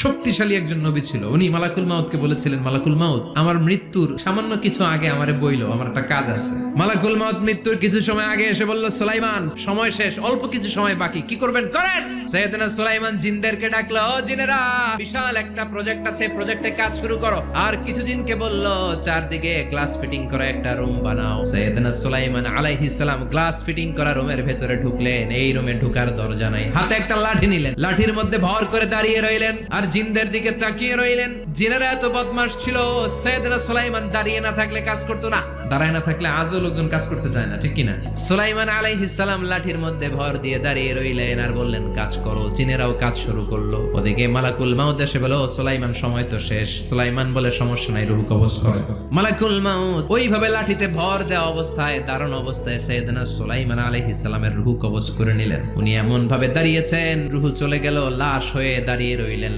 শক্তিশালী একজন নবী ছিল। উনি মালাকুল মাউতকে বলেছিলেন, মালাকুল মাউত, আমার মৃত্যুর সামান্য কিছু আগে আমারে বইলো, আমার একটা কাজ আছে। মালাকুল মাউত মৃত্যুর কিছু সময় আগে এসে বলল, সুলাইমান, সময় শেষ, অল্প কিছু সময় বাকি, কি করবেন করেন। সাইয়েদনা সুলাইমান জিনদেরকে ডাকলো, ও জিনেরা, বিশাল একটা প্রজেক্ট আছে, প্রজেক্টে কাজ শুরু করো। আর কিছু জিনকে বলল, চারদিকে গ্লাস ফিটিং করা একটা রুম বানাও। সাইয়েদনা সুলাইমান আলাইহিস সালাম গ্লাস ফিটিং করা রুমের ভেতরে ঢুকলেন। এই রুমে ঢুকার দরজা নাই, হাতে একটা লাঠি নিলেন, লাঠির মধ্যে ভর করে দাঁড়িয়ে রইলেন আর জিনদের দিকে তাকিয়ে রইলেন। জিনেরা এত বদমাশ ছিল, সাইয়েদনা সুলাইমান দাঁড়িয়ে না থাকলে কাজ করতো না, দাঁড়ায় না থাকলে আজও লোকজন কাজ করতে চায় না, ঠিক কিনা? সুলাইমান আলাইহিস সালাম লাঠির মধ্যে ভর দিয়ে দাঁড়িয়ে রইলেন আর বললেন, কাজ করো। জিনেরাও কাজ শুরু করলো। ওদিকে মালাকুল মাউত এসে বলো, সুলাইমান, সময় তো শেষ। সুলাইমান বলে, সমস্যা নাই, রূহ কবজ করো। মালাকুল মাউত ওইভাবে লাঠিতে ভর দেওয়া অবস্থায়, দাঁড়ানো অবস্থায় সাইয়েদনা সুলাইমান আলাইহিস সালামের রূহ কবজ করে নিলেন। উনি এমন ভাবে দাঁড়িয়েছেন, রূহ চলে গেল, লাশ হয়ে দাঁড়িয়ে রইলেন।